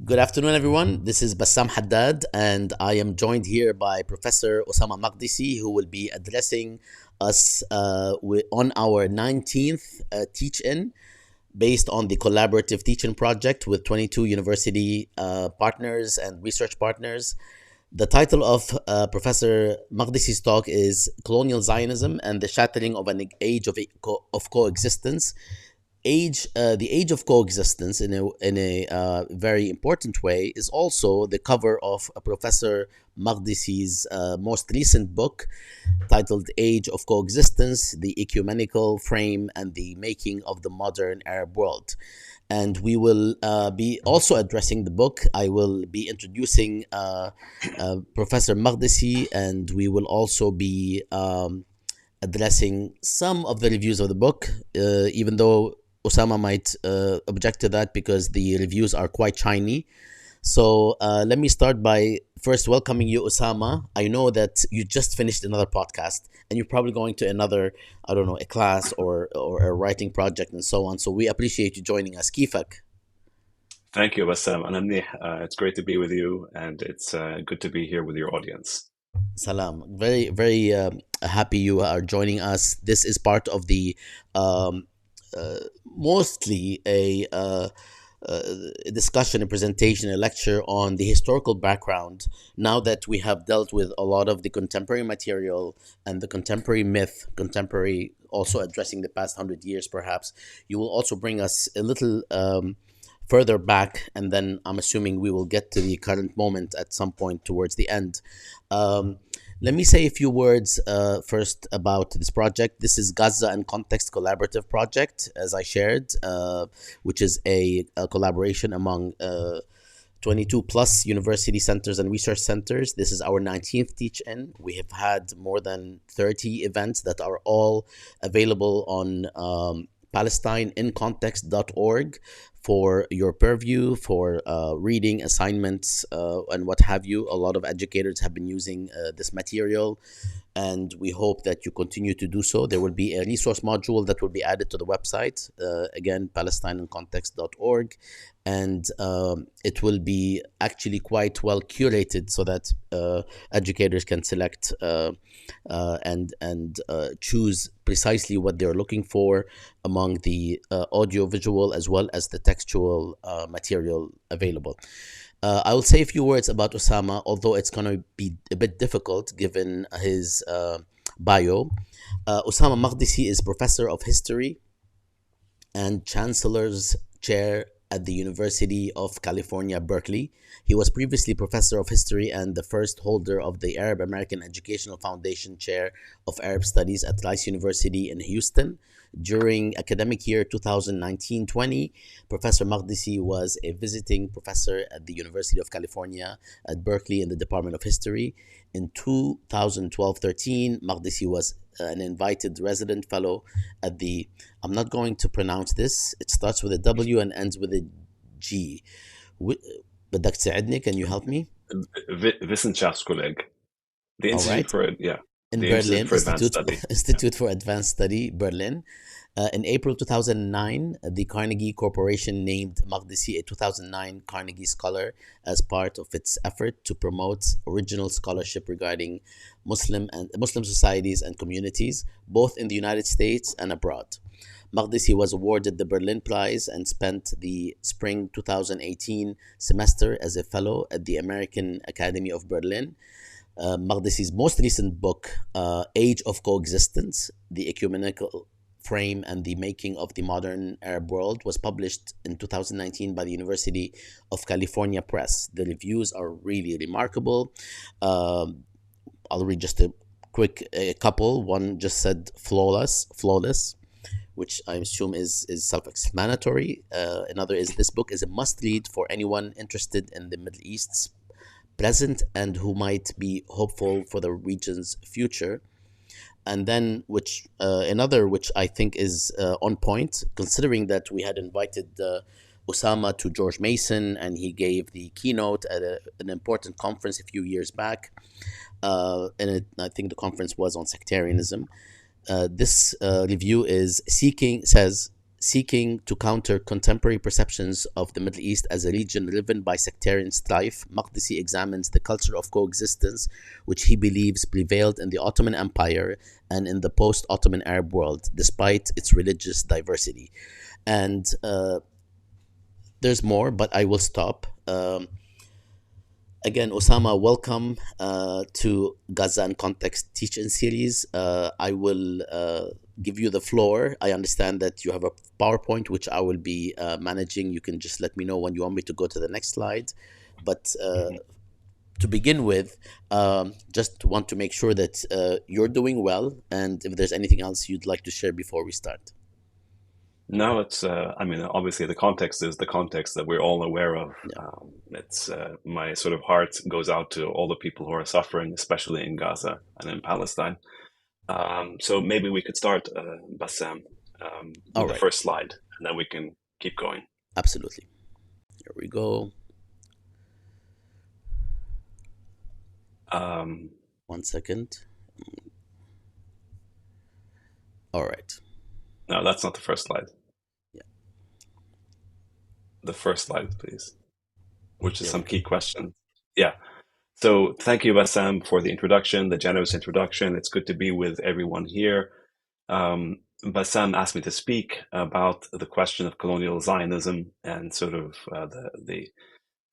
Good afternoon, everyone. This is Bassam Haddad, and I am joined here by Professor Ussama Makdisi, who will be addressing us on our 19th teach-in based on the collaborative teaching project with 22 university partners and research partners. The title of Professor Makdisi's talk is Colonial Zionism and the Shattering of an Age of Coexistence. The age of coexistence, in a very important way, is also the cover of Professor Makdisi's most recent book, titled "Age of Coexistence: The Ecumenical Frame and the Making of the Modern Arab World." And we will be also addressing the book. I will be introducing Professor Makdisi, and we will also be addressing some of the reviews of the book, even though Osama might object to that because the reviews are quite shiny. So let me start by first welcoming you, Osama. I know that you just finished another podcast and you're probably going to another, I don't know, a class or a writing project and so on. So we appreciate you joining us. Kifak. Thank you, Bassam. It's great to be with you, and it's good to be here with your audience. Salam. Very, very happy you are joining us. This is part of the um, mostly a discussion, a presentation, a lecture on the historical background. Now that we have dealt with a lot of the contemporary material and the contemporary myth, contemporary also addressing the past 100 years, perhaps, you will also bring us a little further back, and then I'm assuming we will get to the current moment at some point towards the end. Um, Let me say a few words first about this project. This is Gaza and Context Collaborative Project, as I shared, which is a collaboration among 22 plus university centers and research centers. This is our 19th teach-in. We have had more than 30 events that are all available on palestineincontext.org for your purview, for reading assignments and what have you. A lot of educators have been using this material, and we hope that you continue to do so. There will be a resource module that will be added to the website, again, palestineincontext.org, and it will be actually quite well curated so that educators can select and choose precisely what they're looking for among the audio visual as well as the textual material available. I will say a few words about Osama, although it's going to be a bit difficult given his bio. Osama Makdisi is professor of history and chancellor's chair at the University of California, Berkeley. He was previously professor of history and the first holder of the Arab American Educational Foundation Chair of Arab Studies at Rice University in Houston. During academic year 2019-20, Professor Makdisi was a visiting professor at the University of California at Berkeley in the Department of History. In 2012-13, Makdisi was an invited resident fellow at the, I'm not going to pronounce this, it starts with a W and ends with a G. بدك تساعدني? Can you help me? Wissenschaftskolleg, the All Institute right. for In the Institute Berlin, for Advanced Study. Institute for Advanced Study, Berlin. In April 2009, the Carnegie Corporation named Makdisi a 2009 Carnegie Scholar as part of its effort to promote original scholarship regarding Muslim societies and communities, both in the United States and abroad. Makdisi was awarded the Berlin Prize and spent the spring 2018 semester as a fellow at the American Academy of Berlin. Makdisi's most recent book, Age of Coexistence: The Ecumenical Frame and the Making of the Modern Arab World, was published in 2019 by the University of California Press. The reviews are really remarkable. I'll read just a couple. One just said flawless, which I assume is self-explanatory. Another is, this book is a must-read for anyone interested in the Middle East's present and who might be hopeful for the region's future. And then another which I think is on point, considering that we had invited Osama to George Mason and he gave the keynote at an important conference a few years back. I think the conference was on sectarianism. This review says seeking to counter contemporary perceptions of the Middle East as a region driven by sectarian strife, Makdisi examines the culture of coexistence which he believes prevailed in the Ottoman Empire and in the post Ottoman Arab world, despite its religious diversity. And there's more, but I will stop. Again, Osama, welcome to Gaza in Context teach-in series. I will give you the floor. I understand that you have a PowerPoint, which I will be managing. You can just let me know when you want me to go to the next slide. But to begin with, just want to make sure that you're doing well, and if there's anything else you'd like to share before we start. No, it's, I mean, obviously the context is the context that we're all aware of. Yeah. It's my sort of heart goes out to all the people who are suffering, especially in Gaza and in Palestine. So maybe we could start, Bassam, All with the right. first slide, and then we can keep going. Absolutely. Here we go. Um, 1 second. All right. no, that's not the first slide. Yeah. The first slide, please, which is There we some go. key questions. Yeah. So thank you, Bassam, for the introduction, the generous introduction. It's good to be with everyone here. Bassam asked me to speak about the question of colonial Zionism and sort of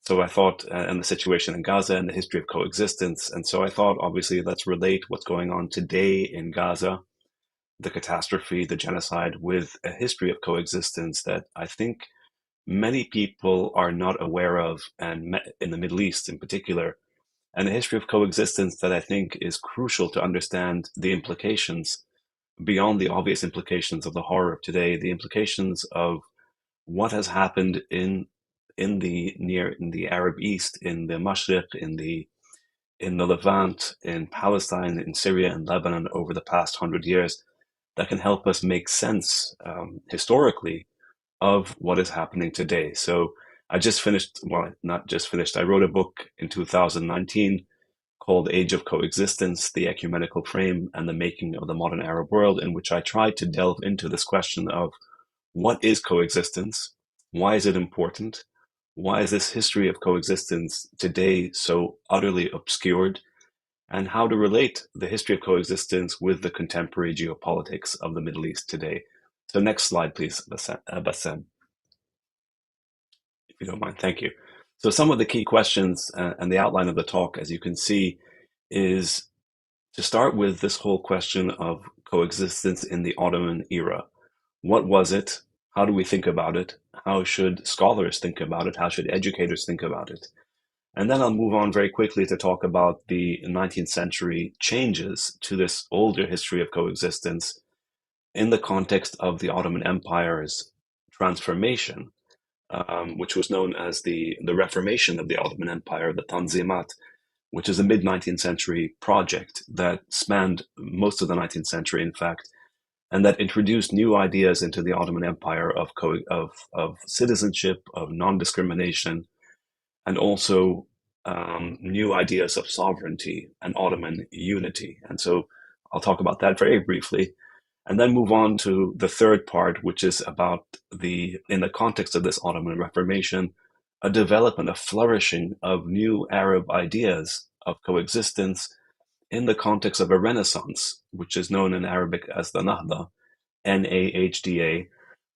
so I thought, and the situation in Gaza and the history of coexistence. And so I thought, obviously, let's relate what's going on today in Gaza, the catastrophe, the genocide, with a history of coexistence that I think many people are not aware of, and in the Middle East in particular, and a history of coexistence that I think is crucial to understand the implications beyond the obvious implications of the horror of today, the implications of what has happened in the Arab East, in the Mashriq, in the Levant, in Palestine, in Syria, and Lebanon over the past 100 years, that can help us make sense historically of what is happening today. So I just finished, well, not just finished, I wrote a book in 2019 called Age of Coexistence, the Ecumenical Frame and the Making of the Modern Arab World, in which I tried to delve into this question of what is coexistence? Why is it important? Why is this history of coexistence today so utterly obscured? And how to relate the history of coexistence with the contemporary geopolitics of the Middle East today. So next slide, please, Bassem, if you don't mind. Thank you. So some of the key questions and the outline of the talk, as you can see, is to start with this whole question of coexistence in the Ottoman era. What was it? How do we think about it? How should scholars think about it? How should educators think about it? And then I'll move on very quickly to talk about the 19th century changes to this older history of coexistence in the context of the Ottoman Empire's transformation, which was known as the Reformation of the Ottoman Empire, the Tanzimat, which is a mid-19th century project that spanned most of the 19th century, in fact, and that introduced new ideas into the Ottoman Empire of citizenship, of non-discrimination, and also new ideas of sovereignty and Ottoman unity. And so I'll talk about that very briefly, and then move on to the third part, which is about in the context of this Ottoman Reformation, a development, a flourishing of new Arab ideas of coexistence in the context of a Renaissance, which is known in Arabic as the Nahda, Nahda,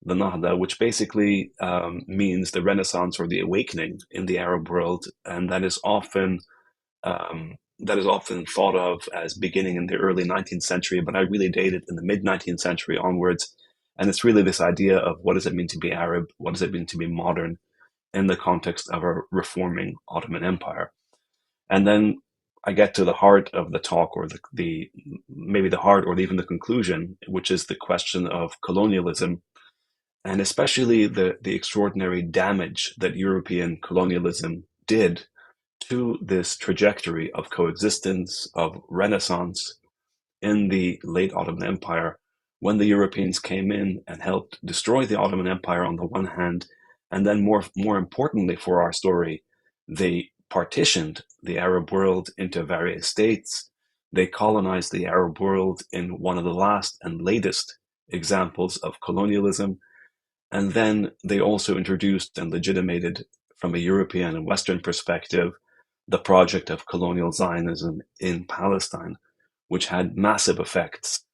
the Nahda, which basically means the Renaissance or the awakening in the Arab world, and that is often thought of as beginning in the early 19th century, but I really date it in the mid 19th century onwards. And it's really this idea of what does it mean to be Arab? What does it mean to be modern in the context of a reforming Ottoman Empire? And then I get to the heart of the talk, or the maybe the heart, or even the conclusion, which is the question of colonialism, and especially the extraordinary damage that European colonialism did to this trajectory of coexistence, of Renaissance in the late Ottoman Empire, when the Europeans came in and helped destroy the Ottoman Empire on the one hand, and then more importantly for our story, they partitioned the Arab world into various states. They colonized the Arab world in one of the last and latest examples of colonialism. And then they also introduced and legitimated, from a European and Western perspective, the project of colonial Zionism in Palestine, which had massive effects,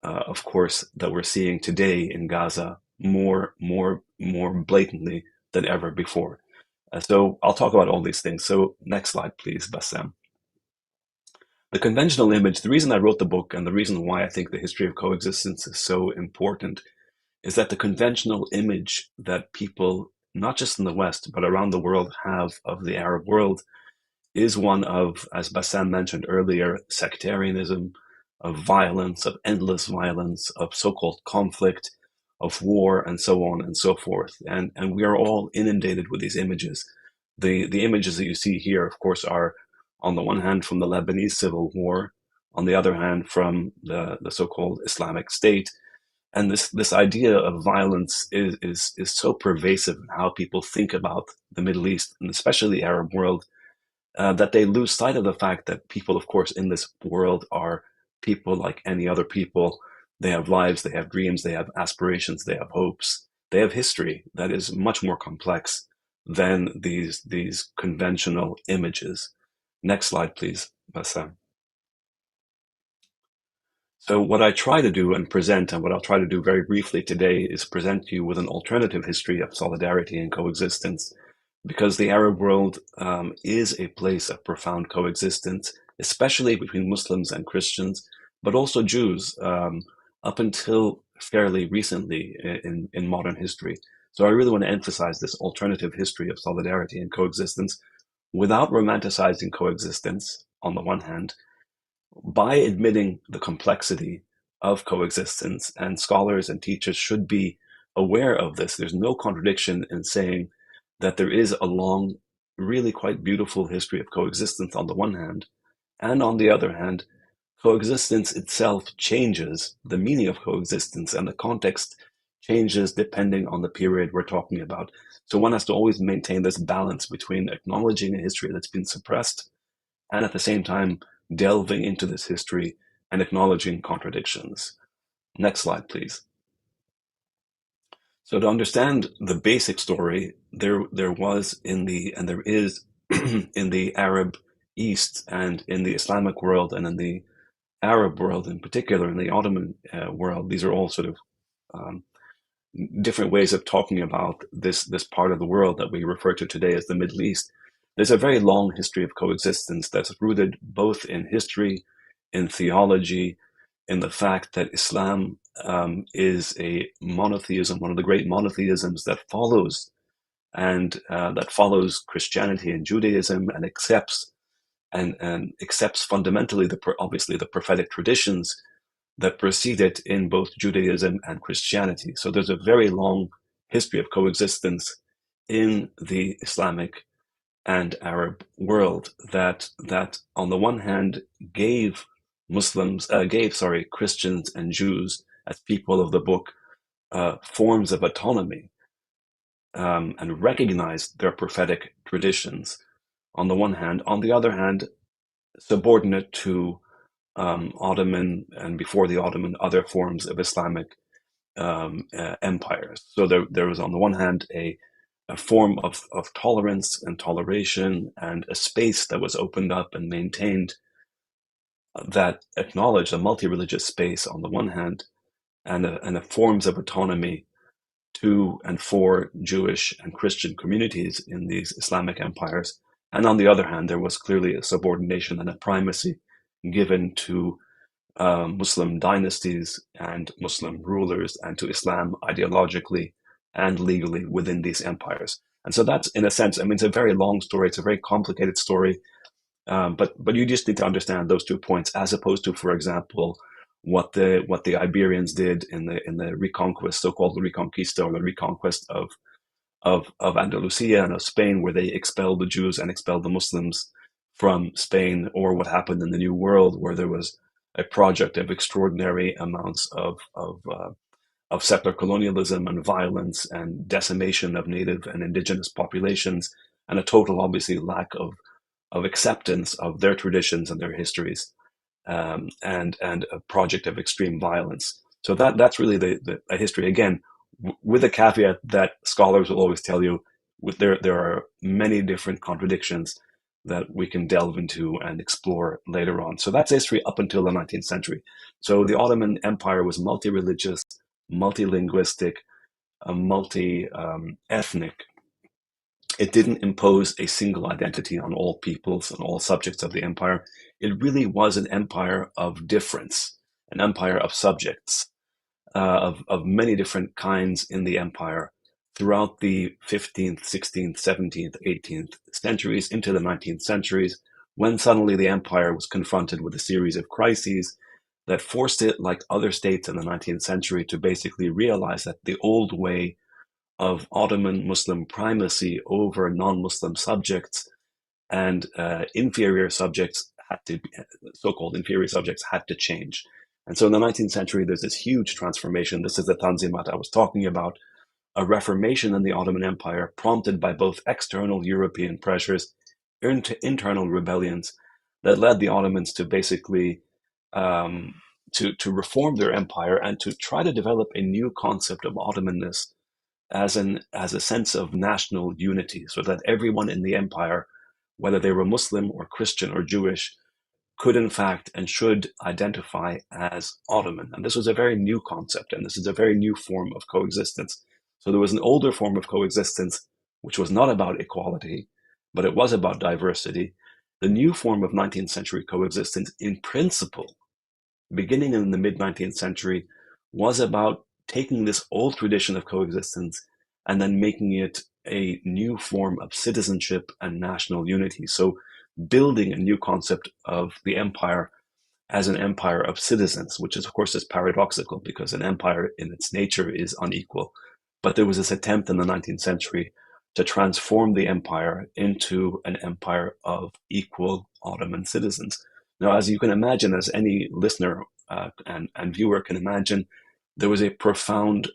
of course, that we're seeing today in Gaza more blatantly than ever before. So I'll talk about all these things. So next slide, please, Bassam. The conventional image, the reason I wrote the book and the reason why I think the history of coexistence is so important is that the conventional image that people, not just in the West, but around the world have of the Arab world is one of, as Bassam mentioned earlier, sectarianism, of violence, of endless violence, of so-called conflict, of war, and so on and so forth. And we are all inundated with these images. The images that you see here, of course, are on the one hand from the Lebanese civil war, on the other hand from the so-called Islamic State. And this idea of violence is so pervasive in how people think about the Middle East, and especially the Arab world, that they lose sight of the fact that people, of course, in this world are people like any other people. They have lives, they have dreams, they have aspirations, they have hopes, they have history that is much more complex than these conventional images. Next slide, please, Bassam. So what I try to do and present, and what I'll try to do very briefly today, is present you with an alternative history of solidarity and coexistence, because the Arab world is a place of profound coexistence, especially between Muslims and Christians, but also Jews, up until fairly recently in modern history. So I really want to emphasize this alternative history of solidarity and coexistence without romanticizing coexistence on the one hand, by admitting the complexity of coexistence, and scholars and teachers should be aware of this. There's no contradiction in saying that there is a long, really quite beautiful history of coexistence on the one hand, and on the other hand, coexistence itself changes. The meaning of coexistence and the context changes depending on the period we're talking about. So one has to always maintain this balance between acknowledging a history that's been suppressed and at the same time delving into this history and acknowledging contradictions. Next slide, please. So to understand the basic story, there was in the, and there is in the Arab East and in the Islamic world and in the Arab world in particular, in the Ottoman world, these are all sort of different ways of talking about this part of the world that we refer to today as the Middle East. There's a very long history of coexistence that's rooted both in history, in theology, in the fact that Islam is a monotheism, one of the great monotheisms that follows Christianity and Judaism, and accepts fundamentally obviously the prophetic traditions that preceded in both Judaism and Christianity. So there's a very long history of coexistence in the Islamic and Arab world that on the one hand gave Christians and Jews as people of the book forms of autonomy, and recognized their prophetic traditions on the one hand. On the other hand, subordinate to Ottoman, and before the Ottoman, other forms of Islamic empires. So there was on the one hand a form of tolerance and toleration, and a space that was opened up and maintained that acknowledged a multi-religious space on the one hand, and a forms of autonomy to and for Jewish and Christian communities in these Islamic empires. And on the other hand, there was clearly a subordination and a primacy given to Muslim dynasties and Muslim rulers, and to Islam ideologically and legally within these empires. And so that's, in a sense, I mean, it's a very long story. It's a very complicated story. But you just need to understand those 2 points, as opposed to, for example, what the Iberians did in the reconquest, so-called Reconquista, or the reconquest of Andalusia and of Spain, where they expelled the Jews and expelled the Muslims from Spain, or what happened in the New World, where there was a project of extraordinary amounts of settler colonialism and violence and decimation of native and indigenous populations, and a total, obviously, lack of acceptance of their traditions and their histories, and a project of extreme violence. So that's really the history. Again, with a caveat that scholars will always tell you there are many different contradictions that we can delve into and explore later on. So that's history up until the 19th century. So the Ottoman Empire was multi-religious, multi-linguistic, multi-ethnic. It didn't impose a single identity on all peoples and all subjects of the empire. It really was an empire of difference, an empire of subjects, of many different kinds in the empire throughout the 15th, 16th, 17th, 18th centuries into the 19th centuries, when suddenly the empire was confronted with a series of crises that forced it, like other states in the 19th century, to basically realize that the old way of Ottoman Muslim primacy over non-Muslim subjects and inferior subjects so-called inferior subjects had to change. And so in the 19th century, there's this huge transformation. This is the Tanzimat I was talking about, a reformation in the Ottoman Empire prompted by both external European pressures and internal rebellions that led the Ottomans to basically to reform their empire and to try to develop a new concept of Ottomanness as a sense of national unity, so that everyone in the empire, whether they were Muslim or Christian or Jewish, could in fact and should identify as Ottoman. And this was a very new concept, and this is a very new form of coexistence. So there was an older form of coexistence, which was not about equality, but it was about diversity. The new form of 19th century coexistence, in principle, beginning in the mid-19th century, was about taking this old tradition of coexistence and then making it a new form of citizenship and national unity. So building a new concept of the empire as an empire of citizens, which is, of course, is paradoxical because an empire in its nature is unequal. But there was this attempt in the 19th century to transform the empire into an empire of equal Ottoman citizens. Now, as you can imagine, as any listener and viewer can imagine, there was a profound,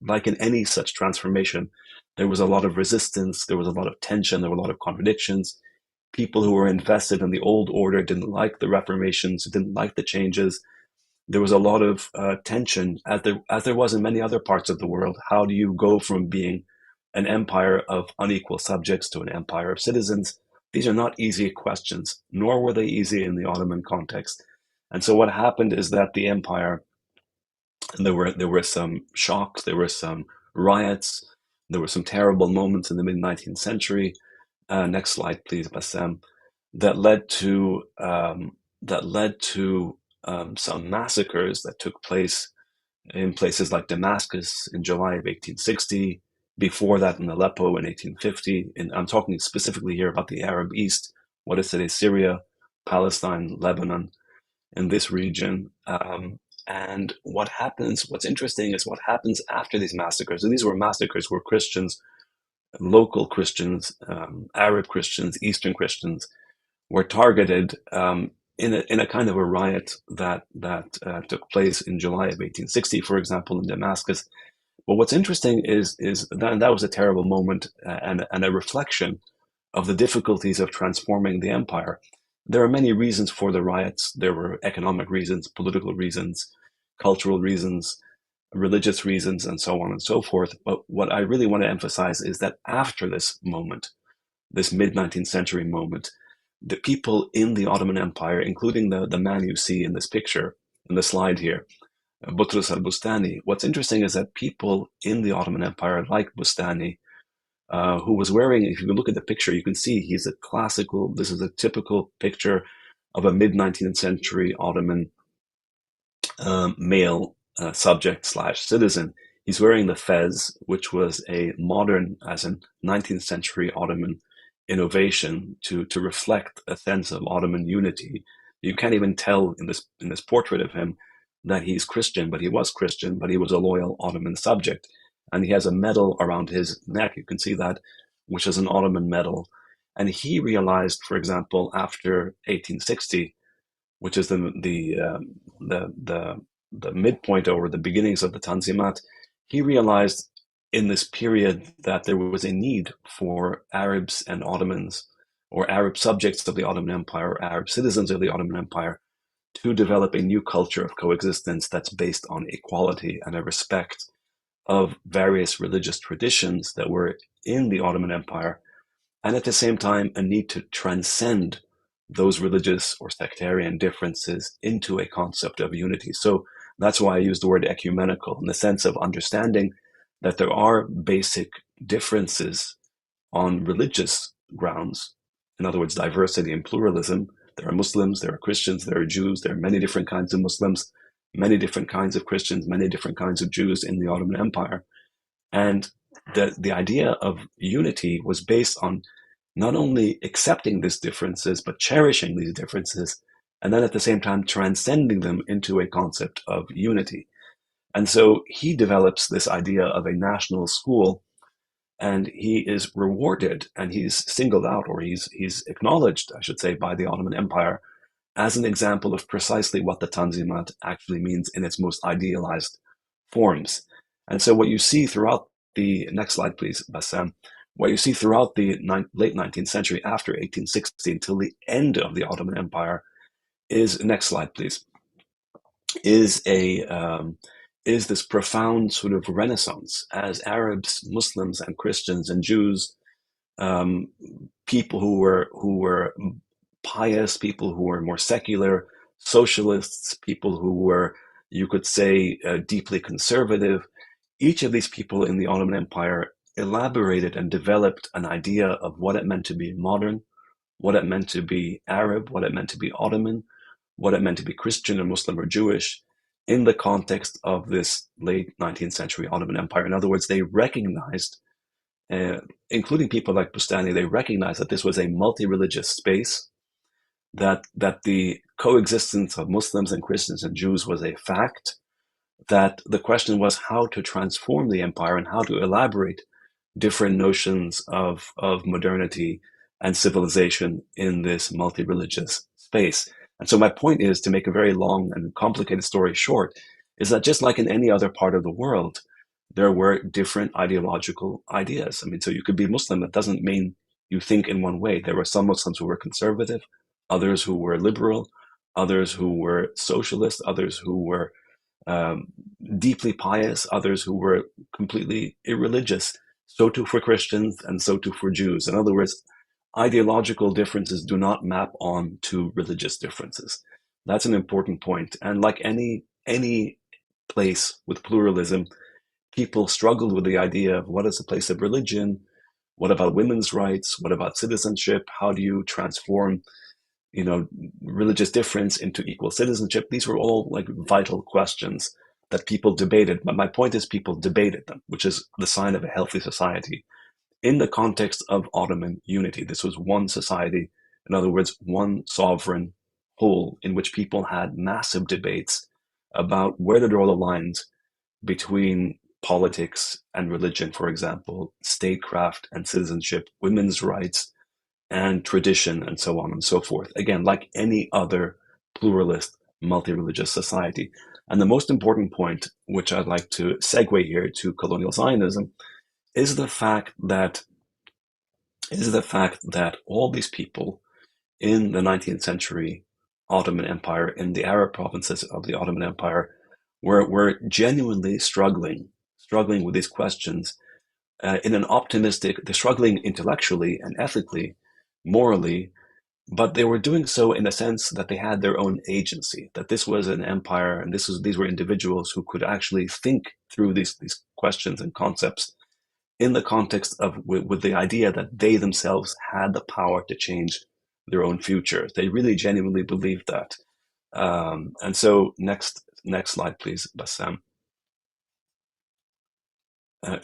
like in any such transformation, there was a lot of resistance, there was a lot of tension, there were a lot of contradictions. People who were invested in the old order didn't like the reformations, didn't like the changes. There was a lot of tension, as there was in many other parts of the world. How do you go from being an empire of unequal subjects to an empire of citizens? These are not easy questions, nor were they easy in the Ottoman context. And so what happened is that the empire, and there were some shocks, there were some riots, there were some terrible moments in the mid-19th century. Next slide, please, Bassam. That led to some massacres that took place in places like Damascus in July of 1860. Before that, in Aleppo in 1850. And I'm talking specifically here about the Arab East, what is today Syria, Palestine, Lebanon, in this region. And what's interesting is what happens after these massacres. And these were massacres where Christians, local Christians, Arab Christians, Eastern Christians, were targeted in a kind of a riot that took place in July of 1860, for example, in Damascus. But what's interesting is that was a terrible moment and a reflection of the difficulties of transforming the empire. There are many reasons for the riots. There were economic reasons, political reasons, cultural reasons, religious reasons, and so on and so forth. But what I really want to emphasize is that after this moment, this mid-19th century moment, the people in the Ottoman Empire, including the man you see in this picture, in the slide here, Butrus al-Bustani, what's interesting is that people in the Ottoman Empire, like Bustani, who was wearing, if you look at the picture, you can see he's this is a typical picture of a mid-19th century Ottoman male subject slash citizen. He's wearing the fez, which was a modern, as in 19th century Ottoman innovation to reflect a sense of Ottoman unity. You can't even tell in this portrait of him that he's Christian, but he was Christian, but he was a loyal Ottoman subject. And he has a medal around his neck, you can see that, which is an Ottoman medal. And he realized, for example, after 1860, which is the midpoint or the beginnings of the Tanzimat, he realized in this period that there was a need for Arabs and Ottomans, or Arab subjects of the Ottoman Empire, or Arab citizens of the Ottoman Empire, to develop a new culture of coexistence that's based on equality and a respect of various religious traditions that were in the Ottoman Empire, and at the same time, a need to transcend those religious or sectarian differences into a concept of unity. So that's why I use the word ecumenical, in the sense of understanding that there are basic differences on religious grounds. In other words, diversity and pluralism. There are Muslims, there are Christians, there are Jews, there are many different kinds of Muslims, many different kinds of Christians, many different kinds of Jews in the Ottoman Empire. And the idea of unity was based on not only accepting these differences, but cherishing these differences, and then at the same time transcending them into a concept of unity. And so he develops this idea of a national school, and he is rewarded and he's singled out, or he's acknowledged, I should say, by the Ottoman Empire as an example of precisely what the Tanzimat actually means in its most idealized forms. And so what you see throughout the next slide, please, Bassam, what you see throughout the late 19th century, after 1860 until the end of the Ottoman Empire, is, next slide, please, is this profound sort of renaissance as Arabs, Muslims, and Christians and Jews, people who were pious, people who were more secular, socialists, people who were, you could say, deeply conservative. Each of these people in the Ottoman Empire elaborated and developed an idea of what it meant to be modern, what it meant to be Arab, what it meant to be Ottoman, what it meant to be Christian or Muslim or Jewish in the context of this late 19th century Ottoman Empire. In other words, they recognized, including people like Bustani, they recognized that this was a multi-religious space, that the coexistence of Muslims and Christians and Jews was a fact, that the question was how to transform the empire and how to elaborate different notions of modernity and civilization in this multi-religious space. And so my point is, to make a very long and complicated story short, is that just like in any other part of the world, there were different ideological ideas. I mean, so you could be Muslim. That doesn't mean you think in one way. There were some Muslims who were conservative, others who were liberal, others who were socialist, others who were um, deeply pious, others who were completely irreligious. So too for Christians, and so too for Jews. In other words, ideological differences do not map on to religious differences. That's an important point. And like any place with pluralism, people struggled with the idea of what is the place of religion, what about women's rights, what about citizenship, how do you transform religious difference into equal citizenship. These were all like vital questions that people debated. But my point is, people debated them, which is the sign of a healthy society. In the context of Ottoman unity, this was one society, in other words, one sovereign whole, in which people had massive debates about where to draw the lines between politics and religion, for example, statecraft and citizenship, women's rights, and tradition, and so on and so forth. Again, like any other pluralist, multi-religious society. And the most important point, which I'd like to segue here to colonial Zionism, is the fact that all these people in the 19th century Ottoman Empire, in the Arab provinces of the Ottoman Empire, were genuinely struggling with these questions in an optimistic. They're struggling intellectually and ethically, morally, but they were doing so in a sense that they had their own agency, that this was an empire and these were individuals who could actually think through these questions and concepts in the context of with the idea that they themselves had the power to change their own future. They really genuinely believed that. And so next slide, please, Bassam.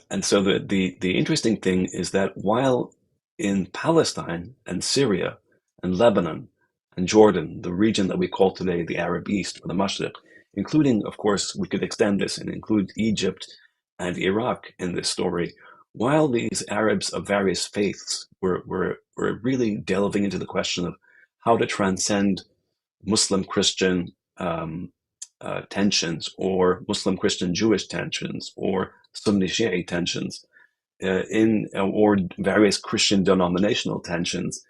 And so the interesting thing is that while in Palestine and Syria and Lebanon and Jordan, the region that we call today the Arab East or the Mashriq, including, of course, we could extend this and include Egypt and Iraq in this story, while these Arabs of various faiths were really delving into the question of how to transcend Muslim Christian tensions, or Muslim Christian Jewish tensions, or Sunni Shia tensions, or various Christian denominational tensions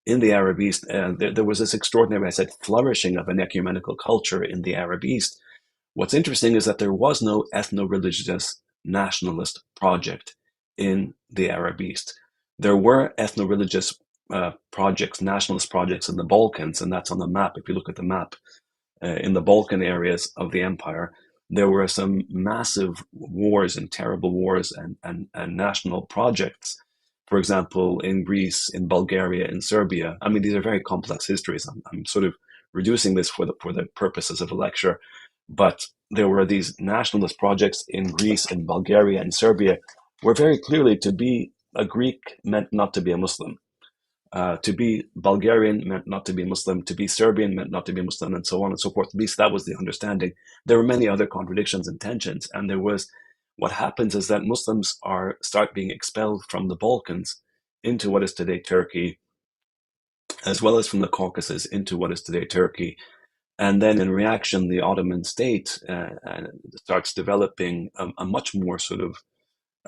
in the Arab East. There was this extraordinary, I said, flourishing of an ecumenical culture in the Arab East. What's interesting is that there was no ethno-religious nationalist project in the Arab East. There were ethno-religious projects, nationalist projects in the Balkans, and that's on the map. If you look at the map, in the Balkan areas of the empire, there were some massive wars and terrible wars and national projects. For example, in Greece, in Bulgaria, in Serbia. I mean, these are very complex histories. I'm sort of reducing this for the purposes of a lecture, but there were these nationalist projects in Greece, in Bulgaria, and Serbia, where very clearly to be a Greek meant not to be a Muslim. To be Bulgarian meant not to be Muslim. To be Serbian meant not to be Muslim, and so on and so forth. At least that was the understanding. There were many other contradictions and tensions, and there was what happens is that Muslims start being expelled from the Balkans into what is today Turkey, as well as from the Caucasus into what is today Turkey. And then in reaction, the Ottoman state starts developing a much more sort of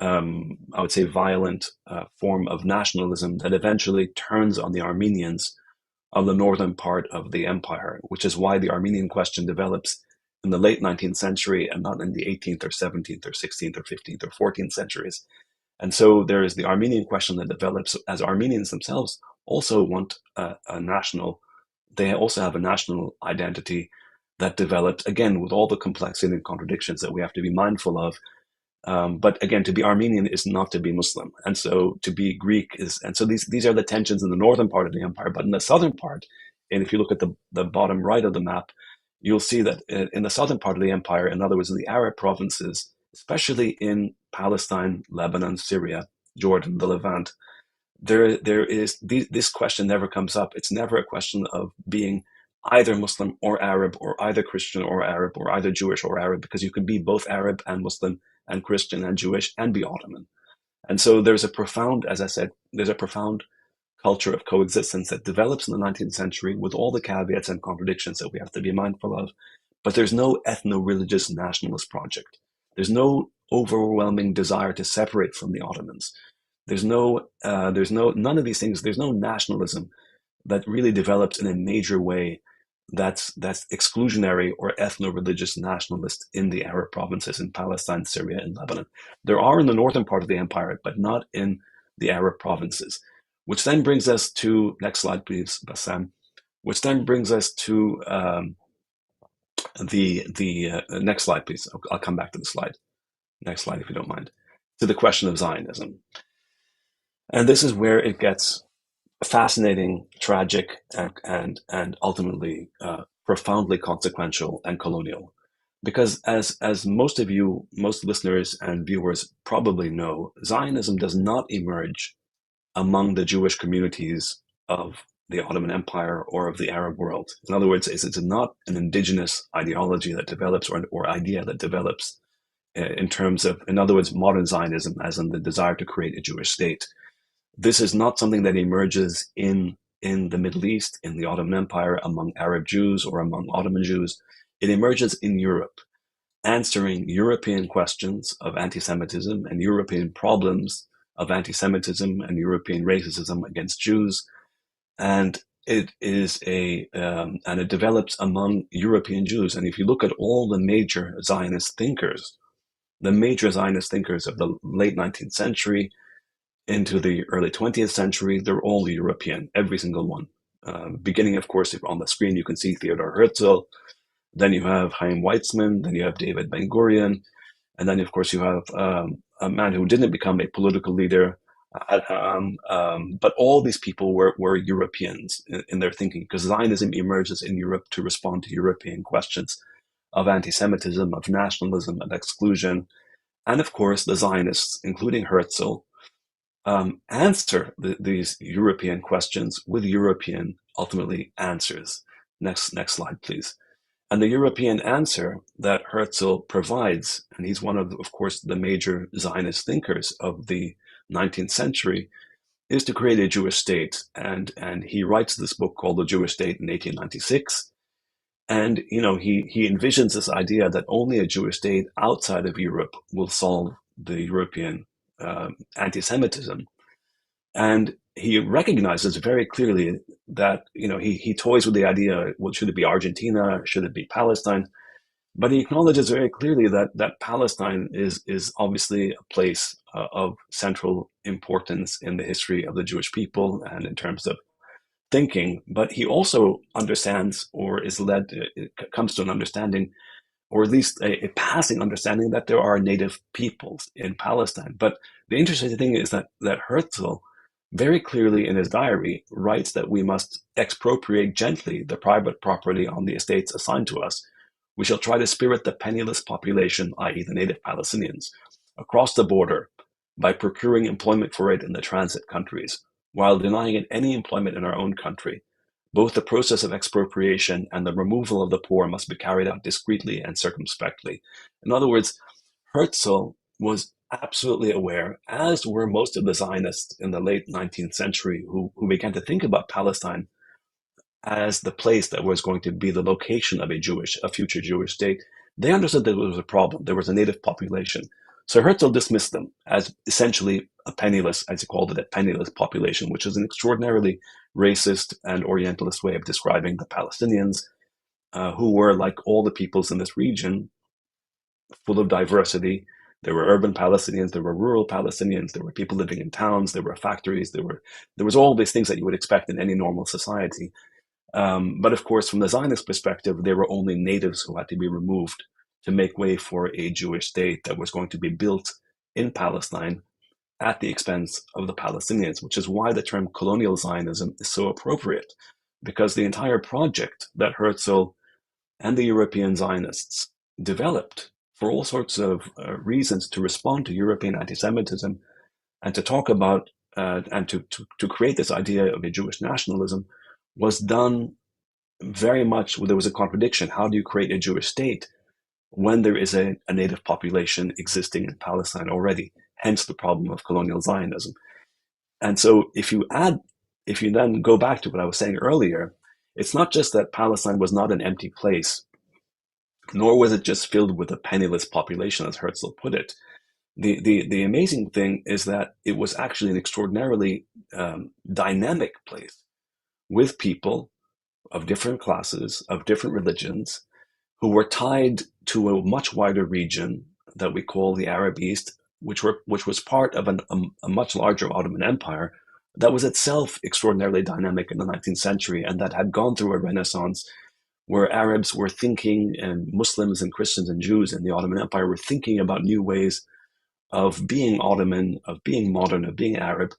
I would say, violent form of nationalism that eventually turns on the Armenians of the northern part of the empire, which is why the Armenian question develops in the late 19th century and not in the 18th or 17th or 16th or 15th or 14th centuries. And so there is the Armenian question that develops as Armenians themselves also want a national, they also have a national identity that develops, again, with all the complexity and contradictions that we have to be mindful of. But again, to be Armenian is not to be Muslim, and so to be Greek is, and so these are the tensions in the northern part of the empire. But in the southern part, and if you look at the bottom right of the map, you'll see that in the southern part of the empire, in other words, in the Arab provinces, especially in Palestine, Lebanon, Syria, Jordan, the Levant, there is this question never comes up. It's never a question of being either Muslim or Arab, or either Christian or Arab, or either Jewish or Arab, because you can be both Arab and Muslim and Christian and Jewish and be Ottoman. And so there's a profound, as I said, there's a profound culture of coexistence that develops in the 19th century with all the caveats and contradictions that we have to be mindful of. But there's no ethno-religious nationalist project. There's no overwhelming desire to separate from the Ottomans. There's none of these things. There's no nationalism that really develops in a major way that's exclusionary or ethno-religious nationalist in the Arab provinces in Palestine, Syria, and Lebanon. There are in the northern part of the empire, but not in the Arab provinces. Which then brings us to, next slide please, Bassam, which then brings us to the next slide please. I'll come back to the slide. Next slide if you don't mind. To the question of Zionism. And this is where it gets fascinating, tragic, and ultimately profoundly consequential and colonial. Because as most of you, most listeners and viewers probably know, Zionism does not emerge among the Jewish communities of the Ottoman Empire or of the Arab world. In other words, it's not an indigenous ideology that develops or idea that develops in terms of, in other words, modern Zionism, as in the desire to create a Jewish state. This is not something that emerges in the Middle East, in the Ottoman Empire, among Arab Jews or among Ottoman Jews. It emerges in Europe, answering European questions of anti-Semitism and European problems of anti-Semitism and European racism against Jews. And it is and it develops among European Jews. And if you look at all the major Zionist thinkers of the late 19th century, into the early 20th century, they're all European, every single one. Beginning, of course, on the screen, you can see Theodor Herzl. Then you have Chaim Weizmann. Then you have David Ben-Gurion. And then, of course, you have a man who didn't become a political leader. But all these people were Europeans in their thinking, because Zionism emerges in Europe to respond to European questions of anti-Semitism, of nationalism, of exclusion. And, of course, the Zionists, including Herzl, answer these European questions with European, ultimately, answers. Next slide, please. And the European answer that Herzl provides, and he's one of course, the major Zionist thinkers of the 19th century, is to create a Jewish state. And he writes this book called The Jewish State in 1896. And, he envisions this idea that only a Jewish state outside of Europe will solve the European anti-Semitism. And he recognizes very clearly that, he toys with the idea, well, should it be Argentina? Should it be Palestine? But he acknowledges very clearly that Palestine is obviously a place of central importance in the history of the Jewish people and in terms of thinking. But he also understands, or is led, it comes to an understanding, or at least a passing understanding, that there are native peoples in Palestine. But the interesting thing is that Herzl very clearly in his diary writes that we must expropriate gently the private property on the estates assigned to us. We shall try to spirit the penniless population, i.e., the native Palestinians, across the border by procuring employment for it in the transit countries, while denying it any employment in our own country. Both the process of expropriation and the removal of the poor must be carried out discreetly and circumspectly. In other words, Herzl was absolutely aware, as were most of the Zionists in the late 19th century, who began to think about Palestine as the place that was going to be the location of a future Jewish state. They understood that there was a problem. There was a native population. So Herzl dismissed them as essentially a penniless, as he called it, a penniless population, which is an extraordinarily racist and Orientalist way of describing the Palestinians, who were, like all the peoples in this region, full of diversity. There were urban Palestinians, there were rural Palestinians, there were people living in towns, there were factories, there was all these things that you would expect in any normal society. But of course, from the Zionist perspective, there were only natives who had to be removed to make way for a Jewish state that was going to be built in Palestine at the expense of the Palestinians, which is why the term colonial Zionism is so appropriate, because the entire project that Herzl and the European Zionists developed for all sorts of reasons to respond to European anti-Semitism and to talk about and to create this idea of a Jewish nationalism was done very much. There was a contradiction. How do you create a Jewish state when there is a native population existing in Palestine already? Hence the problem of colonial Zionism. And so if you then go back to what I was saying earlier, it's not just that Palestine was not an empty place, nor was it just filled with a penniless population, as Herzl put it. The amazing thing is that it was actually an extraordinarily dynamic place with people of different classes, of different religions, who were tied to a much wider region that we call the Arab East, which was part of a much larger Ottoman Empire that was itself extraordinarily dynamic in the 19th century and that had gone through a renaissance where Arabs were thinking, and Muslims and Christians and Jews in the Ottoman Empire were thinking about new ways of being Ottoman, of being modern, of being Arab.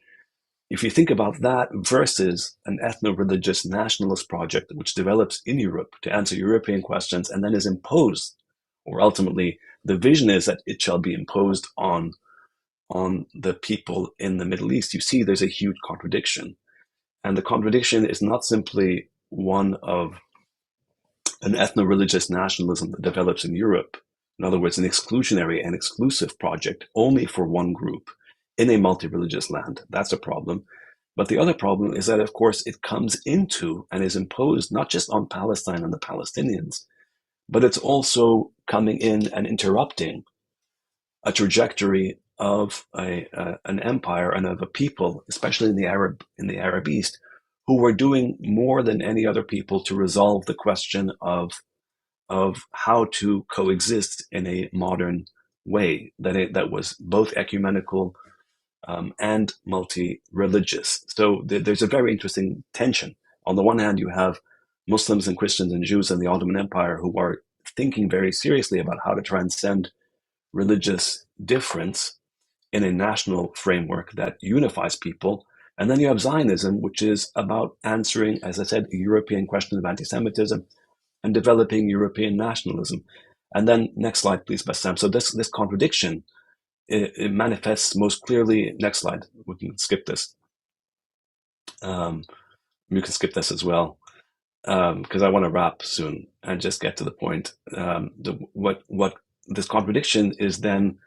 If you think about that versus an ethno-religious nationalist project which develops in Europe to answer European questions and then is imposed, or ultimately the vision is that it shall be imposed on the people in the Middle East, you see there's a huge contradiction. And the contradiction is not simply one of an ethno-religious nationalism that develops in Europe. In other words, an exclusionary and exclusive project only for one group in a multi-religious land. That's a problem. But the other problem is that, of course, it comes into and is imposed not just on Palestine and the Palestinians, but it's also coming in and interrupting a trajectory of an empire and of a people, especially in the Arab East, who were doing more than any other people to resolve the question of how to coexist in a modern way that was both ecumenical and multi-religious. So there's a very interesting tension. On the one hand, you have Muslims and Christians and Jews in the Ottoman Empire who are thinking very seriously about how to transcend religious difference in a national framework that unifies people. And then you have Zionism, which is about answering, as I said, European questions of anti-Semitism and developing European nationalism. And then next slide, please, Bassam. So this contradiction, it manifests most clearly. Next slide. We can skip this. You can skip this as well, because I want to wrap soon and just get to the point. What this contradiction is then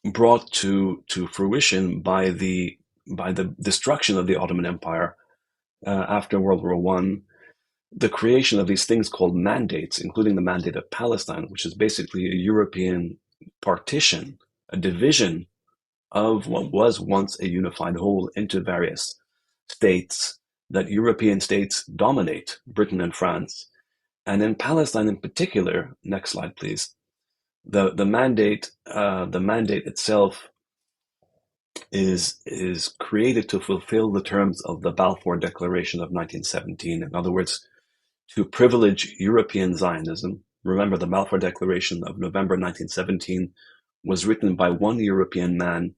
brought to fruition by the destruction of the Ottoman Empire after World War One, the creation of these things called mandates, including the Mandate of Palestine, which is basically a European partition, a division of what was once a unified whole into various states that European states dominate, Britain and France. And in Palestine in particular, next slide, please. The mandate itself is created to fulfill the terms of the Balfour Declaration of 1917. In other words, to privilege European Zionism. Remember, the Balfour Declaration of November 1917 was written by one European man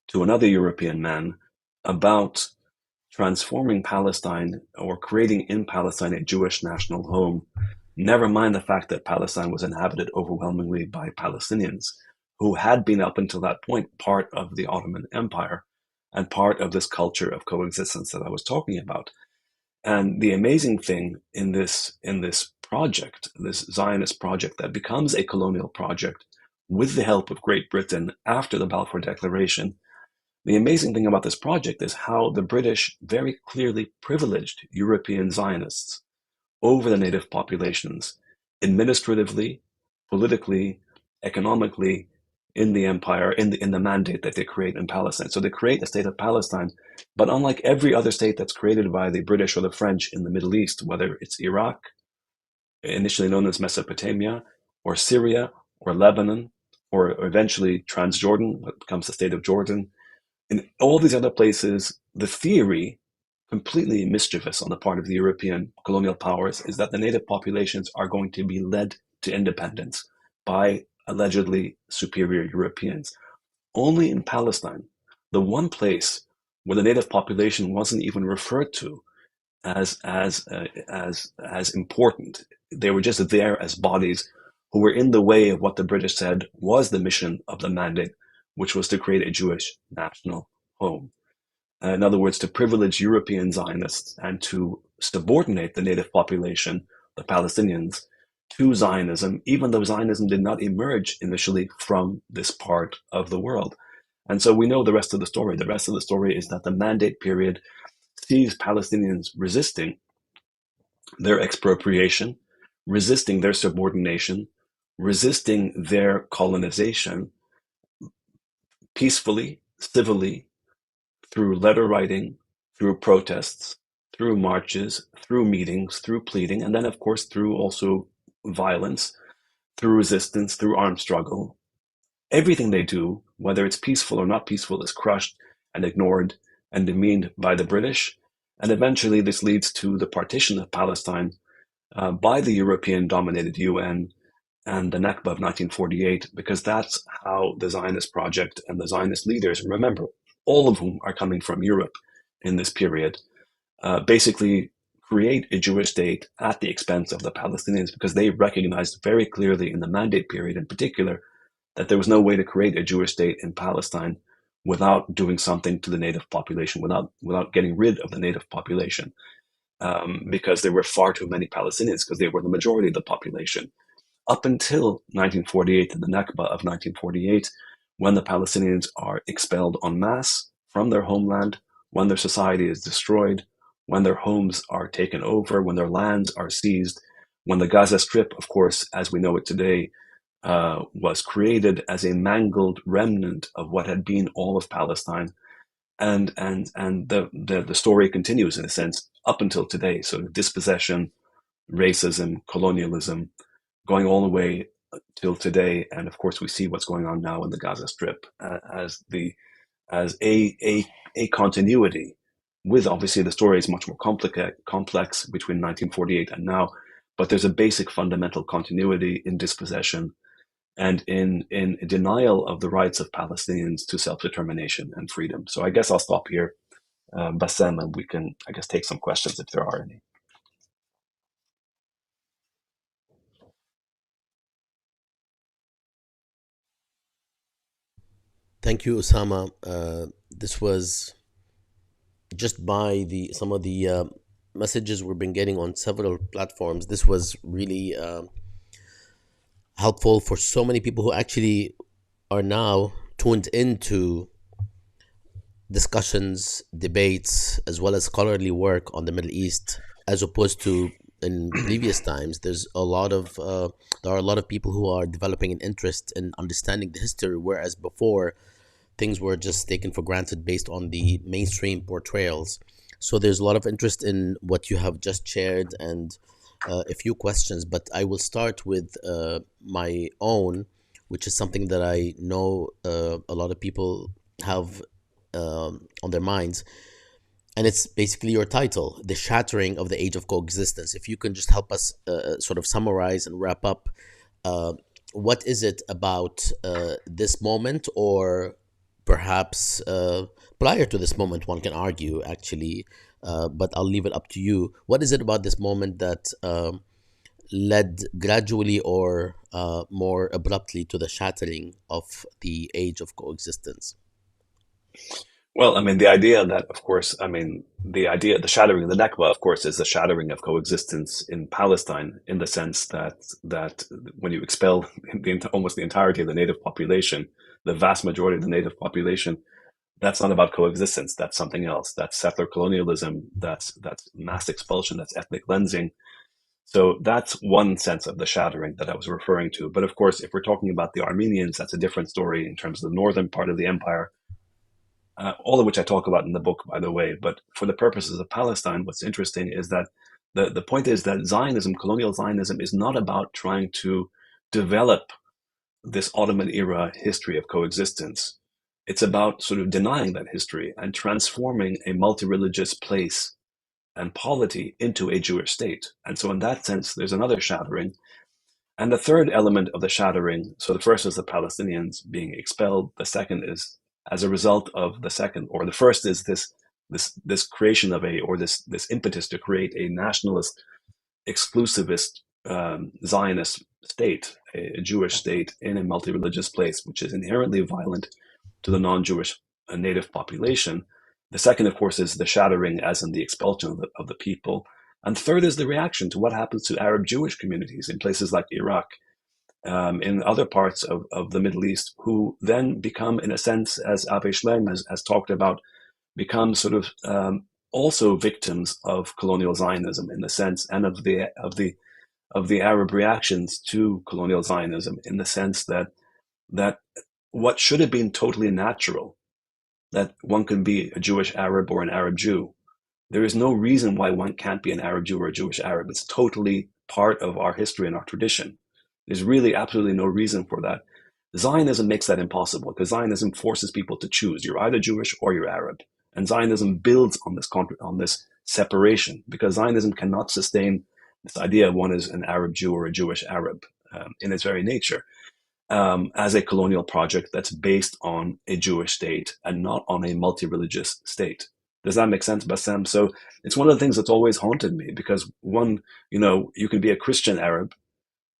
to another European man about transforming Palestine or creating in Palestine a Jewish national home. Never mind the fact that Palestine was inhabited overwhelmingly by Palestinians who had been up until that point part of the Ottoman Empire and part of this culture of coexistence that I was talking about. And the amazing thing in this project, this Zionist project that becomes a colonial project with the help of Great Britain after the Balfour Declaration, the amazing thing about this project is how the British very clearly privileged European Zionists over the native populations administratively, politically, economically, in the empire, in the mandate that they create in Palestine. So they create a state of Palestine, but unlike every other state that's created by the British or the French in the Middle East, whether it's Iraq, initially known as Mesopotamia, or Syria, or Lebanon, or eventually Transjordan, what becomes the state of Jordan, in all these other places, the theory, completely mischievous on the part of the European colonial powers, is that the native populations are going to be led to independence by allegedly superior Europeans. Only in Palestine, the one place where the native population wasn't even referred to as important. They were just there as bodies who were in the way of what the British said was the mission of the mandate, which was to create a Jewish national home. In other words, to privilege European Zionists and to subordinate the native population, the Palestinians, to Zionism, even though Zionism did not emerge initially from this part of the world. And so we know the rest of the story. The rest of the story is that the mandate period sees Palestinians resisting their expropriation, resisting their subordination, resisting their colonization peacefully, civilly, through letter writing, through protests, through marches, through meetings, through pleading, and then, of course, through also violence, through resistance, through armed struggle. Everything they do, whether it's peaceful or not peaceful, is crushed and ignored and demeaned by the British. And eventually, this leads to the partition of Palestine by the European dominated UN and the Nakba of 1948, because that's how the Zionist project and the Zionist leaders, remember, all of whom are coming from Europe in this period, basically create a Jewish state at the expense of the Palestinians, because they recognized very clearly in the mandate period in particular that there was no way to create a Jewish state in Palestine without doing something to the native population, without getting rid of the native population, because there were far too many Palestinians, because they were the majority of the population. Up until 1948, the Nakba of 1948, when the Palestinians are expelled en masse from their homeland, when their society is destroyed, when their homes are taken over, when their lands are seized, when the Gaza Strip, of course, as we know it today, was created as a mangled remnant of what had been all of Palestine. And the story continues in a sense up until today. So dispossession, racism, colonialism, going all the way till today. And of course, we see what's going on now in the Gaza Strip as a continuity. With obviously the story is much more complex between 1948 and now, but there's a basic fundamental continuity in dispossession and in denial of the rights of Palestinians to self-determination and freedom. So I guess I'll stop here, Bassam, and we can, I guess, take some questions if there are any. Thank you, Osama. This was just by the some of the messages we've been getting on several platforms. This was really helpful for so many people who actually are now tuned into discussions, debates, as well as scholarly work on the Middle East, as opposed to in previous times. There are a lot of people who are developing an interest in understanding the history, whereas before things were just taken for granted based on the mainstream portrayals. So there's a lot of interest in what you have just shared, and a few questions, but I will start with my own, which is something that I know a lot of people have on their minds. And it's basically your title, The Shattering of the Age of Coexistence. If you can just help us sort of summarize and wrap up, uh, what is it about this moment, or perhaps prior to this moment, one can argue actually, but I'll leave it up to you. What is it about this moment that led gradually or more abruptly to the shattering of the age of coexistence? Well, I mean, the idea that, of course, the shattering of the Nakba, of course, is the shattering of coexistence in Palestine, in the sense that when you expel almost the entirety of the native population, the vast majority of the native population, that's not about coexistence. That's something else. That's settler colonialism. That's mass expulsion. That's ethnic cleansing. So that's one sense of the shattering that I was referring to. But of course, if we're talking about the Armenians, that's a different story in terms of the northern part of the empire, all of which I talk about in the book, by the way. But for the purposes of Palestine, what's interesting is that the point is that Zionism, colonial Zionism, is not about trying to develop this Ottoman era history of coexistence. It's about sort of denying that history and transforming a multi-religious place and polity into a Jewish state. And so in that sense, there's another shattering. And the third element of the shattering, so the first is the Palestinians being expelled. The second is as a result of the second, or the first is this creation of this impetus to create a nationalist, exclusivist Zionist state, a Jewish state in a multi-religious place, which is inherently violent to the non-Jewish native population. The second, of course, is the shattering, as in the expulsion of the people. And third is the reaction to what happens to Arab Jewish communities in places like Iraq, in other parts of the Middle East, who then become, in a sense, as Abe Shlem has talked about, become sort of also victims of colonial Zionism in the sense, and of the Arab reactions to colonial Zionism in the sense that what should have been totally natural, that one can be a Jewish Arab or an Arab Jew. There is no reason why one can't be an Arab Jew or a Jewish Arab. It's totally part of our history and our tradition. There's really absolutely no reason for that. Zionism makes that impossible because Zionism forces people to choose. You're either Jewish or you're Arab. And Zionism builds on this separation because Zionism cannot sustain this idea of one is an Arab Jew or a Jewish Arab in its very nature, as a colonial project that's based on a Jewish state and not on a multi-religious state. Does that make sense, Bassam? So it's one of the things that's always haunted me because one, you can be a Christian Arab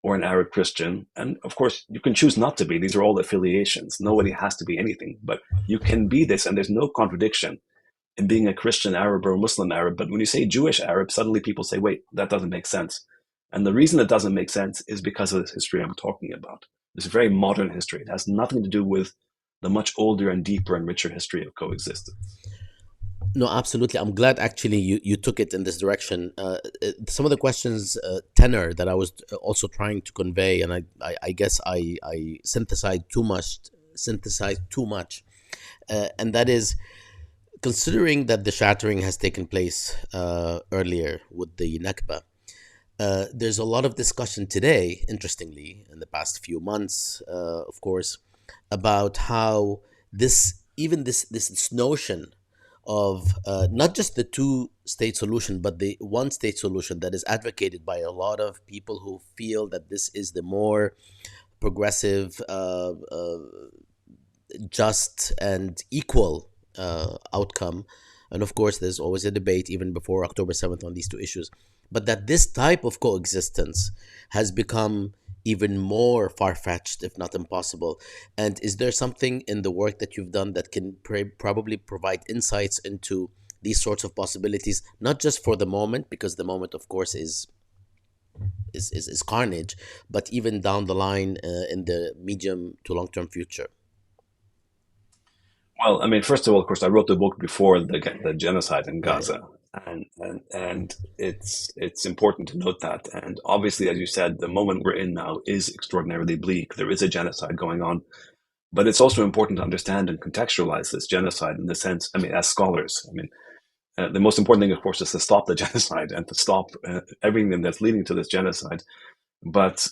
or an Arab Christian, and of course you can choose not to be. These are all affiliations. Nobody has to be anything, but you can be this, and there's no contradiction in being a Christian Arab or a Muslim Arab. But when you say Jewish Arab, suddenly people say, wait, that doesn't make sense. And the reason it doesn't make sense is because of this history I'm talking about. This very modern history. It has nothing to do with the much older and deeper and richer history of coexistence. No, absolutely. I'm glad actually you took it in this direction. Some of the questions, tenor that I was also trying to convey, and I guess I synthesized too much, and that is considering that the shattering has taken place earlier with the Nakba. There's a lot of discussion today, interestingly, in the past few months, of course, about how this notion of not just the two-state solution, but the one-state solution that is advocated by a lot of people who feel that this is the more progressive, just, and equal outcome. And of course, there's always a debate even before October 7th on these two issues. But that this type of coexistence has become even more far-fetched, if not impossible. And is there something in the work that you've done that can probably provide insights into these sorts of possibilities, not just for the moment, because the moment, of course, is carnage, but even down the line in the medium to long-term future? Well, I mean, first of all, of course, I wrote the book before the genocide in Yeah, yeah. Gaza, and it's important to note that. And obviously, as you said, the moment we're in now is extraordinarily bleak. There is a genocide going on, but it's also important to understand and contextualize this genocide in the sense, I mean, as scholars. I mean, The most important thing, of course, is to stop the genocide and to stop everything that's leading to this genocide. But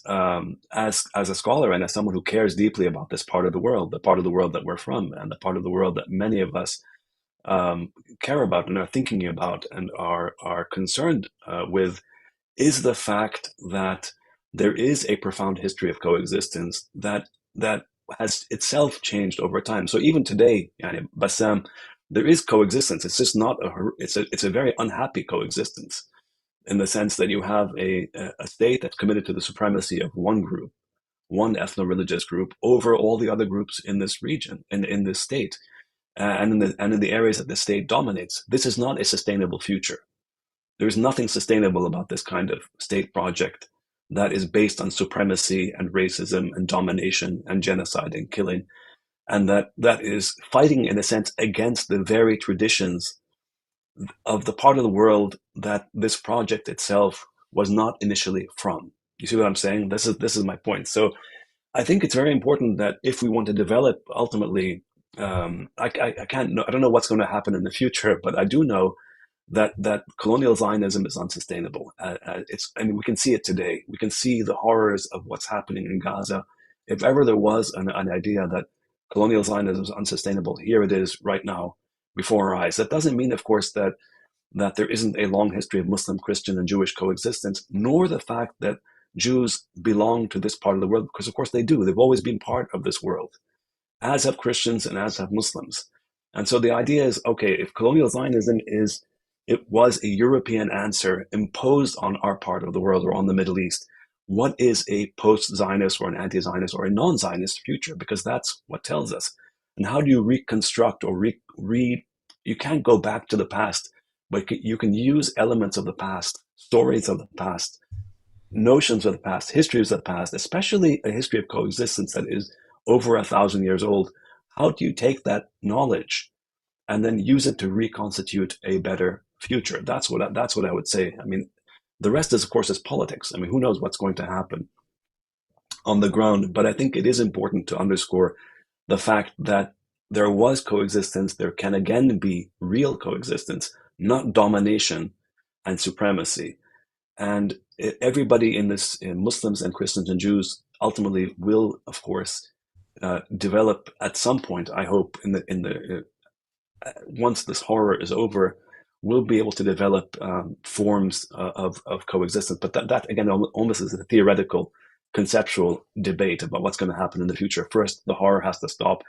as a scholar and as someone who cares deeply about this part of the world, the part of the world that we're from, and the part of the world that many of us care about and are thinking about and are concerned with, is the fact that there is a profound history of coexistence that has itself changed over time. So even today, yani, Bassam, there is coexistence. It's just not it's a very unhappy coexistence in the sense that you have a state that's committed to the supremacy of one group, one ethno-religious group over all the other groups in this region, in this state, and in the areas that the state dominates. This is not a sustainable future. There's nothing sustainable about this kind of state project that is based on supremacy and racism and domination and genocide and killing, and that is fighting, in a sense, against the very traditions of the part of the world that this project itself was not initially from. You see what I'm saying? This is my point. So I think it's very important that if we want to develop ultimately, I can't know, I don't know what's going to happen in the future, but I do know that colonial Zionism is unsustainable. And we can see it today. We can see the horrors of what's happening in Gaza. If ever there was an idea that colonial Zionism is unsustainable, here it is right now before our eyes. That doesn't mean, of course, that there isn't a long history of Muslim, Christian, and Jewish coexistence, nor the fact that Jews belong to this part of the world, because of course they do. They've always been part of this world, as have Christians and as have Muslims. And so the idea is, okay, if colonial Zionism it was a European answer imposed on our part of the world or on the Middle East, what is a post-Zionist or an anti-Zionist or a non-Zionist future? Because that's what tells us. And how do you reconstruct or you can't go back to the past, but you can use elements of the past, stories of the past, notions of the past, histories of the past, especially a history of coexistence that is over 1,000 years old. How do you take that knowledge and then use it to reconstitute a better future? That's what I would say. I mean, the rest is, of course, is politics. I mean, who knows what's going to happen on the ground? But I think it is important to underscore the fact that there was coexistence. There can again be real coexistence, not domination and supremacy. And everybody in this, Muslims and Christians and Jews, ultimately will, of course, develop at some point. I hope in the once this horror is over, we'll be able to develop forms of coexistence. But that again almost is a theoretical, conceptual debate about what's going to happen in the future. First, the horror has to stop,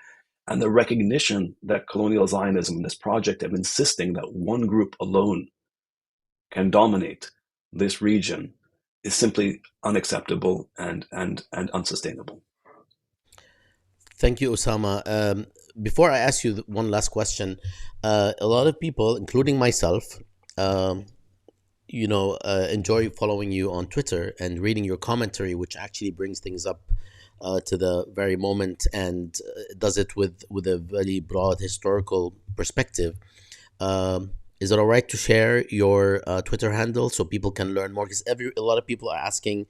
and the recognition that colonial Zionism, this project of insisting that one group alone can dominate this region, is simply unacceptable and unsustainable. Thank you, Osama. Before I ask you one last question, a lot of people, including myself, um, enjoy following you on Twitter and reading your commentary, which actually brings things up to the very moment and does it with a very broad historical perspective. Is it all right to share your Twitter handle so people can learn more? Because a lot of people are asking,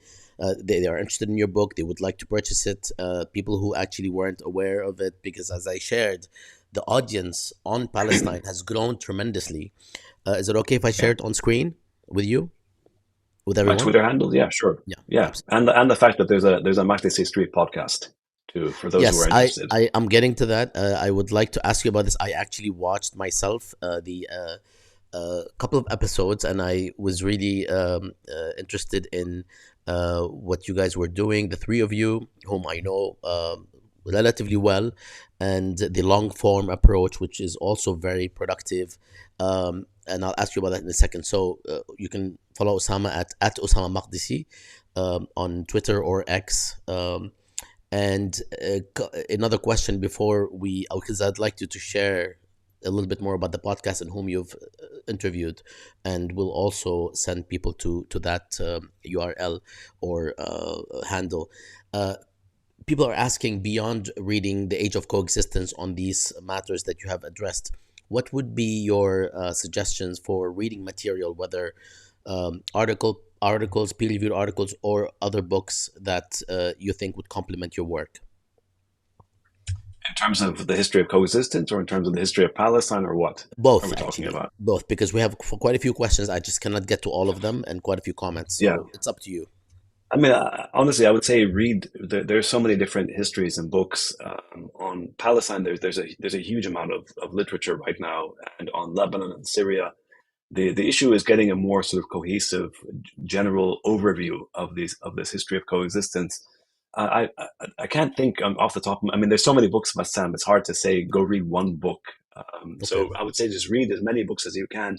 they are interested in your book, they would like to purchase it. People who actually weren't aware of it, because as I shared, the audience on Palestine has grown tremendously. Is it okay if I share Yeah. it on screen with you, with My everyone? Twitter handle, yeah, sure, Yeah, yeah, absolutely. and the fact that there's a Makdisi Street podcast too for those who Yes, are interested. I am getting to that. I would like to ask you about this. I actually watched myself the couple of episodes, and I was really interested in what you guys were doing, the three of you, whom I know relatively well, and the long form approach, which is also very productive. And I'll ask you about that in a second. So you can follow Osama at Ussama Makdisi on Twitter or X. And another question before because I'd like you to share a little bit more about the podcast and whom you've interviewed, and we'll also send people to that URL or handle. Uh, People are asking, beyond reading The Age of Coexistence on these matters that you have addressed, what would be your suggestions for reading material, whether articles, peer-reviewed articles, or other books that you think would complement your work? In terms of the history of coexistence, or in terms of the history of Palestine, or what are Both, we talking actually, about? both, because we have quite a few questions. I just cannot get to all of them, and quite a few comments. Yeah. So it's up to you. I mean, honestly, I would say read. There's so many different histories and books on Palestine. There's a huge amount of literature right now, and on Lebanon and Syria. The issue is getting a more sort of cohesive, general overview of this history of coexistence. I can't think off the top. I mean, there's so many books about Sam. It's hard to say go read one book. Okay. So I would say just read as many books as you can,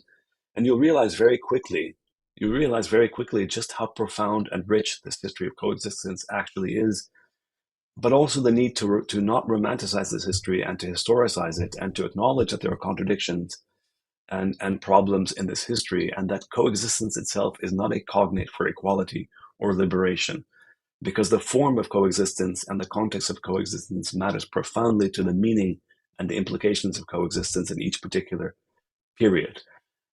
and you'll realize very quickly just how profound and rich this history of coexistence actually is, but also the need to not romanticize this history and to historicize it and to acknowledge that there are contradictions and problems in this history, and that coexistence itself is not a cognate for equality or liberation, because the form of coexistence and the context of coexistence matters profoundly to the meaning and the implications of coexistence in each particular period.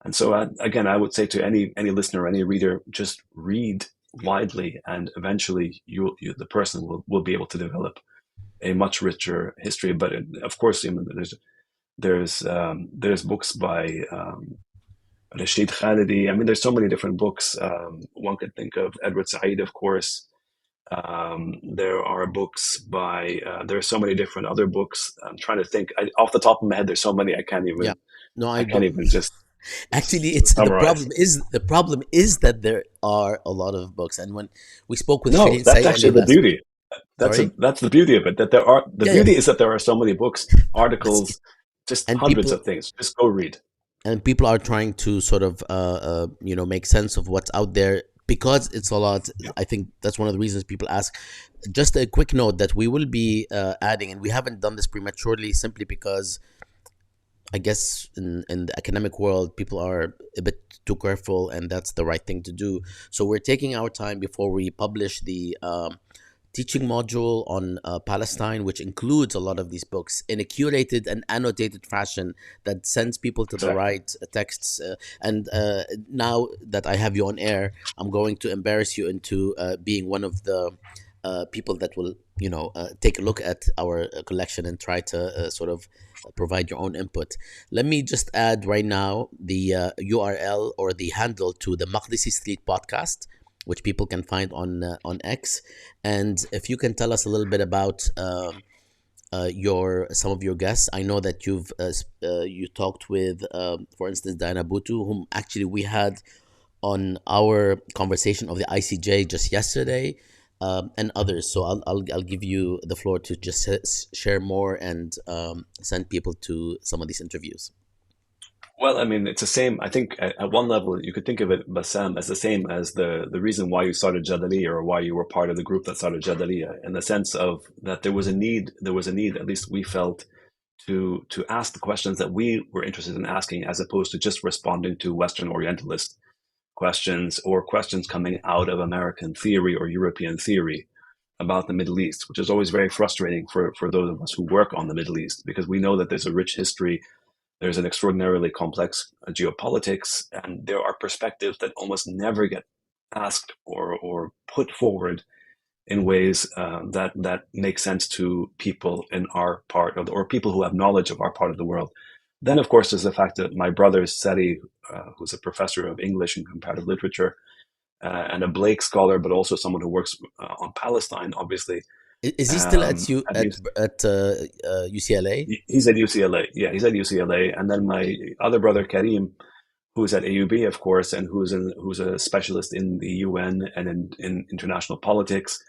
And so, again, I would say to any listener, any reader, just read widely, and eventually, the person will be able to develop a much richer history. But of course, there's books by Rashid Khalidi. I mean, there's so many different books. One could think of Edward Said, of course. There are books by. There are so many different other books. I'm trying to think. Off the top of my head, there's so many I can't Yeah. even. No, I can't even just actually, it's summarize. the problem is that there are a lot of books, and when we spoke with No, Shirin that's Sayani actually the last week, beauty. sorry, That's the beauty of it. That there are the yeah, yeah, beauty is that there are so many books, but see, articles, just and hundreds people of things. Just go read. people are trying to sort of make sense of what's out there because it's a lot. Yeah. I think that's one of the reasons people ask. Just a quick note that we will be adding, and we haven't done this prematurely simply because I guess in the academic world, people are a bit too careful, and that's the right thing to do. So we're taking our time before we publish the teaching module on Palestine, which includes a lot of these books in a curated and annotated fashion that sends people to the Exactly. right texts. And now that I have you on air, I'm going to embarrass you into being one of the people that will, take a look at our collection and try to sort of provide your own input. Let me just add right now the URL or the handle to the Makdisi Street podcast, which people can find on X. And if you can tell us a little bit about your some of your guests. I know that you talked with, for instance, Diana Butu, whom actually we had on our conversation of the ICJ just yesterday, and others. So I'll give you the floor to just share more and send people to some of these interviews. Well, I mean, it's the same. I think at one level, you could think of it, Bassam, as the same as the reason why you started Jadaliya, or why you were part of the group that started Jadaliya, in the sense of that there was a need. There was a need, at least we felt, to ask the questions that we were interested in asking, as opposed to just responding to Western Orientalist questions, or questions coming out of American theory or European theory about the Middle East, which is always very frustrating for those of us who work on the Middle East, because we know that there's a rich history, there's an extraordinarily complex geopolitics, and there are perspectives that almost never get asked or put forward in ways that make sense to people in our part of or people who have knowledge of our part of the world. Then, of course, there's the fact that my brother Seti, who's a professor of English and comparative literature, and a Blake scholar, but also someone who works on Palestine, obviously. Is he still at you And at UCLA? he's at UCLA. Yeah, he's at UCLA. And then my other brother Karim, who's at AUB, of course, and who's a specialist in the UN and in international politics,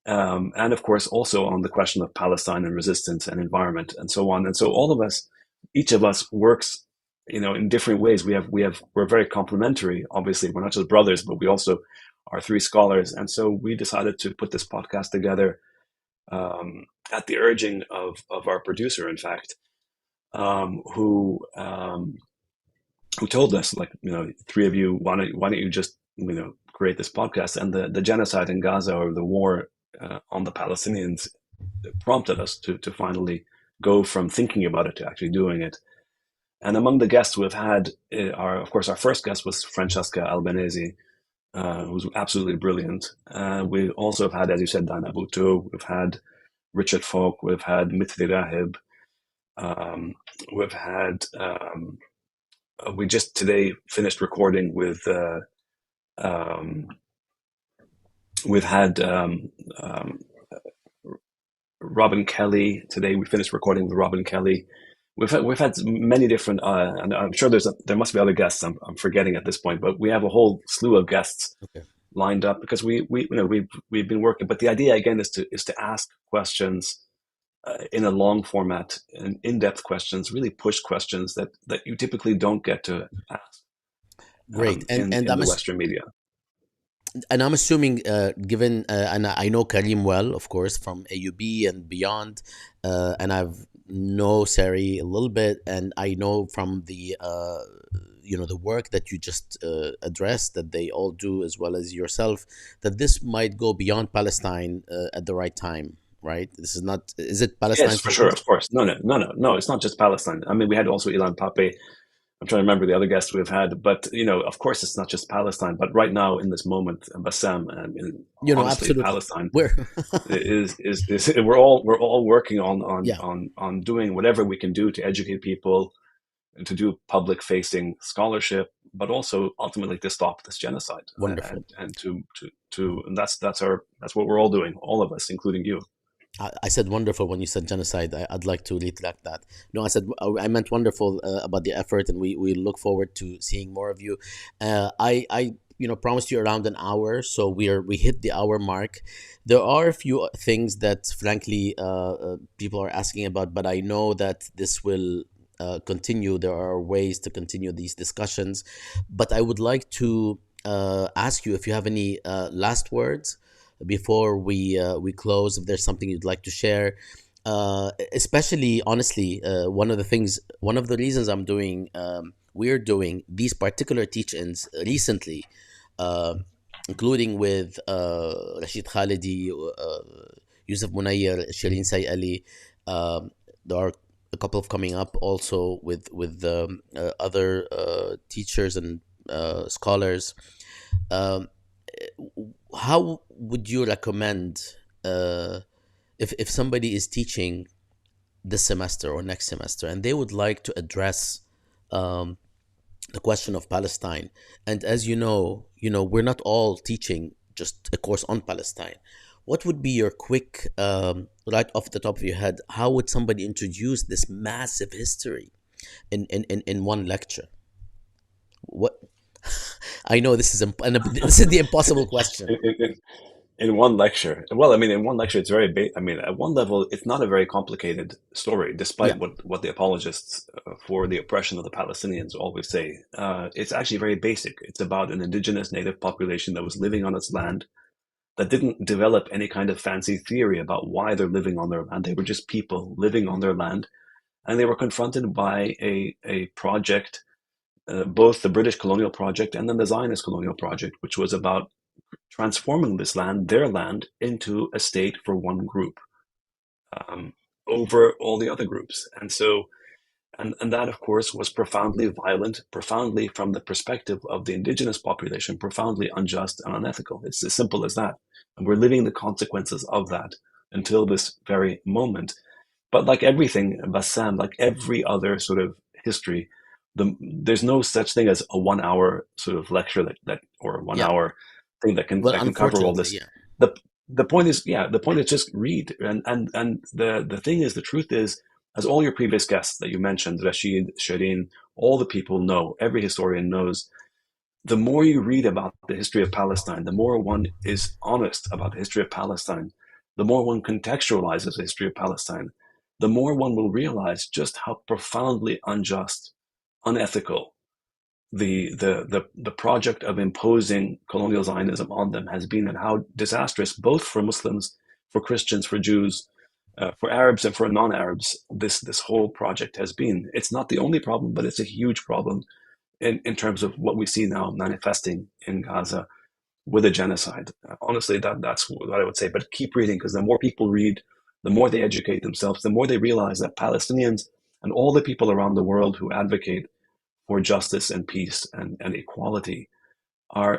and of course also on the question of Palestine and resistance and environment and so on. And so all of us, each of us works, in different ways. We're very complementary. Obviously, we're not just brothers, but we also are three scholars. And so we decided to put this podcast together at the urging of our producer, in fact, um, who um, who told us, like, three of you, why don't you just create this podcast? And the genocide in Gaza, or the war on the Palestinians, prompted us to finally go from thinking about it to actually doing it. And among the guests we've had, of course, our first guest was Francesca Albanese, who's absolutely brilliant. We also have had, as you said, Dana Buto. We've had Richard Falk, we've had Mithri Rahib, we've had, we just today finished recording with, um, we've had Robin Kelly today. We finished recording with Robin Kelly. We've had many different, and I'm sure there must be other guests I'm forgetting at this point, but we have a whole slew of guests Okay. lined up because we've been working. But the idea again is to ask questions in a long format, and in-depth questions, really push questions that you typically don't get to ask Great. in the Western media. And I'm assuming, given, and I know Karim well, of course, from AUB and beyond, and I've know Sari a little bit, and I know from the the work that you just addressed that they all do, as well as yourself, that this might go beyond Palestine at the right time, right? This is not. Is it Palestine Yes, for sure, focused? of course. No. It's not just Palestine. I mean, we had also Ilan Pape. I'm trying to remember the other guests we've had, but of course, it's not just Palestine. But right now, in this moment, Bassam, I mean, honestly, Absolutely. Palestine We're is we're all working on yeah, on doing whatever we can do to educate people and to do public facing scholarship, but also ultimately to stop this genocide wonderful. and and that's what we're all doing, all of us, including you. I said wonderful when you said genocide. I'd like to retract that. No, I meant wonderful about the effort, and we look forward to seeing more of you. I promised you around an hour, so we hit the hour mark. There are a few things that, frankly, people are asking about, but I know that this will continue. There are ways to continue these discussions, but I would like to ask you if you have any last words before we close. If there's something you'd like to share, especially honestly, one of the reasons we're doing these particular teach-ins recently, uh, including with Rashid Khalidi, Yusuf Munayyer, Shireen Say Ali. There are a couple of coming up also with other teachers and scholars. Um, how would you recommend, if somebody is teaching this semester or next semester and they would like to address um, the question of Palestine? And as we're not all teaching just a course on Palestine. What would be your quick, right off the top of your head, how would somebody introduce this massive history in one lecture? What I know this is this is the impossible question. In one lecture, well, I mean, in one lecture, it's I mean, at one level, it's not a very complicated story, Yeah, despite what the apologists for the oppression of the Palestinians always say. It's actually very basic. It's about an indigenous native population that was living on its land, that didn't develop any kind of fancy theory about why they're living on their land. They were just people living on their land, and they were confronted by a project, both the British colonial project and then the Zionist colonial project, which was about transforming this land, their land, into a state for one group, um, over all the other groups. And so, and that, of course, was profoundly violent, profoundly, from the perspective of the indigenous population, profoundly unjust and unethical. It's as simple as that. And we're living the consequences of that until this very moment. But like everything, Bassam, like every other sort of history, there's no such thing as a 1 hour sort of lecture that or a one yeah. hour thing Well, that can cover all unfortunately, this. yeah. The the point is, yeah, the point is just read. And the thing is, the truth is, as all your previous guests that you mentioned, Rashid, Shireen, all the people know, every historian knows, the more you read about the history of Palestine, the more one is honest about the history of Palestine, the more one contextualizes the history of Palestine, the more one will realize just how profoundly unjust, unethical the project of imposing colonial Zionism on them has been, and how disastrous, both for Muslims, for Christians, for Jews, for Arabs, and for non-Arabs, this whole project has been. It's not the only problem, but it's a huge problem in terms of what we see now manifesting in Gaza with a genocide. Honestly, that's what I would say. But keep reading, because the more people read, the more they educate themselves, the more they realize that Palestinians and all the people around the world who advocate for justice and peace and equality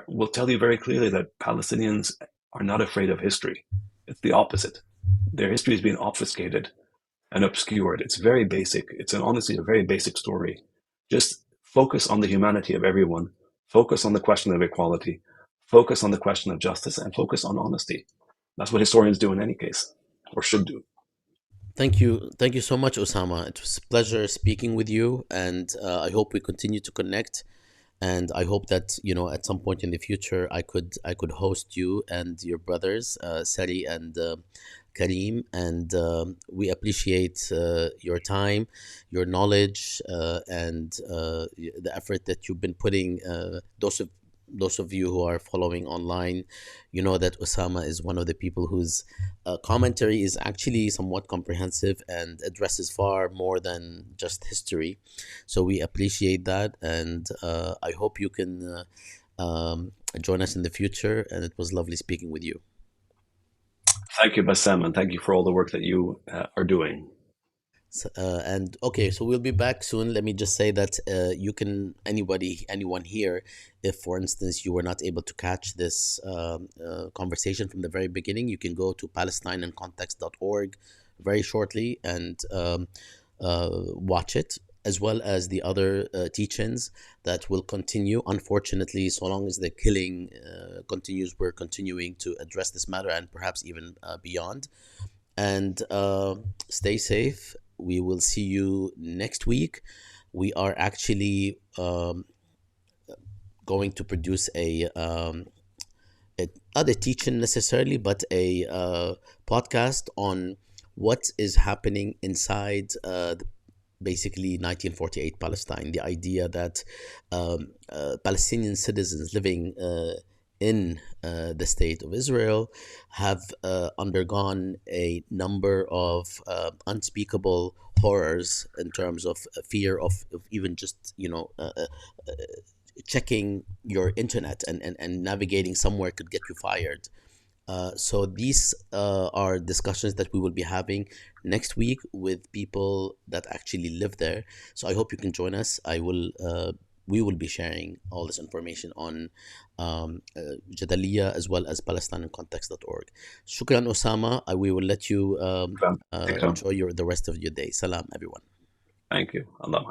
will tell you very clearly that Palestinians are not afraid of history. It's the opposite. Their history is being obfuscated and obscured. It's very basic. It's honestly a very basic story. Just focus on the humanity of everyone. Focus on the question of equality. Focus on the question of justice, and focus on honesty. That's what historians do in any case, or should do. Thank you so much, Osama. It was a pleasure speaking with you, and I hope we continue to connect. And I hope that at some point in the future I could host you and your brothers, Sari and Kareem, and we appreciate your time, your knowledge, and the effort that you've been putting. Those of you who are following online, you know that Osama is one of the people whose commentary is actually somewhat comprehensive and addresses far more than just history. So we appreciate that, and I hope you can join us in the future. And it was lovely speaking with you. Thank you, Bassam, and thank you for all the work that you are doing. And okay, so we'll be back soon. Let me just say that anyone here, if for instance you were not able to catch this conversation from the very beginning, you can go to palestineandcontext.org very shortly and watch it, as well as the other teach-ins that will continue. Unfortunately, so long as the killing continues, we're continuing to address this matter and perhaps even beyond. And stay safe. We will see you next week. We are actually going to produce not a teaching necessarily, but a podcast on what is happening inside basically 1948 Palestine. The idea that Palestinian citizens living in the state of Israel have undergone a number of unspeakable horrors in terms of fear of even just checking your internet and navigating somewhere could get you fired. So these are discussions that we will be having next week with people that actually live there. So I hope you can join us. We will be sharing all this information on Jadaliya as well as PalestineInContext.org. Shukran, Osama. We will let you enjoy the rest of your day. Salam, everyone. Thank you. Allah.